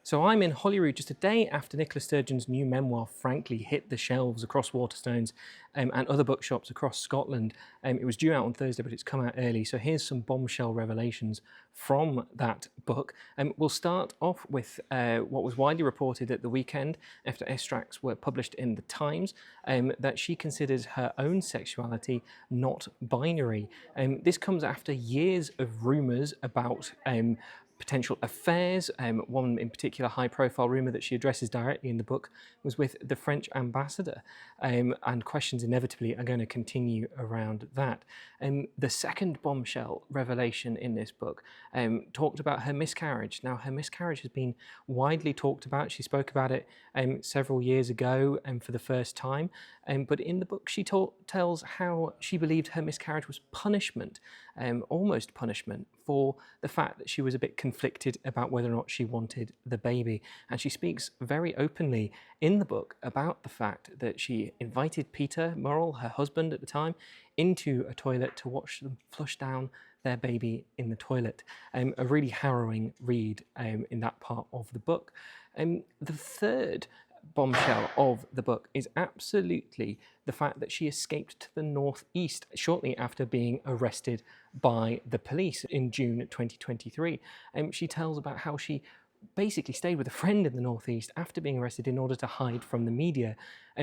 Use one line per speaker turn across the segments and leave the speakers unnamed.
So I'm in Holyrood just a day after Nicola Sturgeon's new memoir, Frankly, hit the shelves across Waterstones and other bookshops across Scotland. It was due out on Thursday, but it's come out early. So here's some bombshell revelations from that book. We'll start off with what was widely reported at the weekend after extracts were published in the Times, that she considers her own sexuality not binary. This comes after years of rumours about potential affairs. One in particular high-profile rumour that she addresses directly in the book was with the French ambassador, and questions inevitably are going to continue around that. The second bombshell revelation in this book talked about her miscarriage. Now, her miscarriage has been widely talked about. She spoke about it several years ago for the first time, but in the book she tells how she believed her miscarriage was punishment, almost punishment, for the fact that she was a bit conflicted about whether or not she wanted the baby. And she speaks very openly in the book about the fact that she invited Peter Murrell, her husband at the time, into a toilet to watch them flush down their baby in the toilet. A really harrowing read in that part of the book. The third bombshell of the book is absolutely the fact that she escaped to the northeast shortly after being arrested by the police in June 2023. She tells about how she basically stayed with a friend in the northeast after being arrested in order to hide from the media.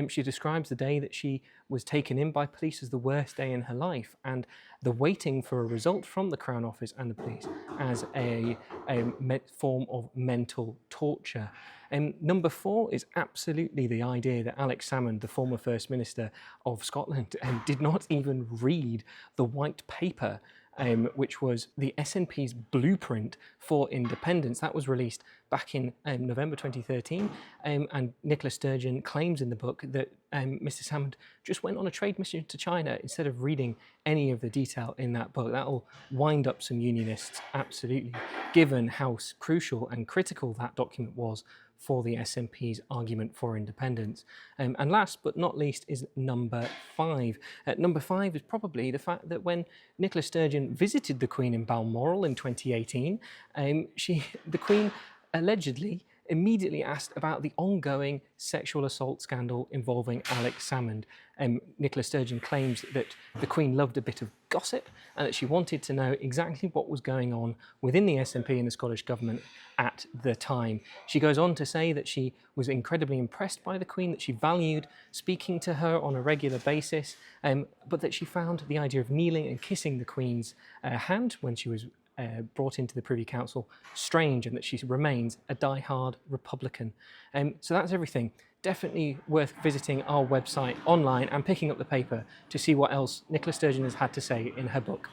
She describes the day that she was taken in by police as the worst day in her life, and the waiting for a result from the Crown Office and the police as a form of mental torture. Number four is absolutely the idea that Alex Salmond, the former First Minister of Scotland, did not even read the white paper which was the SNP's blueprint for independence. That was released back in November 2013, and Nicola Sturgeon claims in the book that Mr. Salmond just went on a trade mission to China instead of reading any of the detail in that book. That'll wind up some unionists, absolutely, given how crucial and critical that document was for the SNP's argument for independence. And last but not least is number five. Number five is probably the fact that when Nicola Sturgeon visited the Queen in Balmoral in 2018, the Queen allegedly immediately asked about the ongoing sexual assault scandal involving Alex Salmond. Nicola Sturgeon claims that the Queen loved a bit of gossip and that she wanted to know exactly what was going on within the SNP and the Scottish Government at the time. She goes on to say that she was incredibly impressed by the Queen, that she valued speaking to her on a regular basis, but that she found the idea of kneeling and kissing the Queen's hand when she was brought into the Privy Council strange, and that she remains a die-hard Republican. So that's everything. Definitely worth visiting our website online and picking up the paper to see what else Nicola Sturgeon has had to say in her book.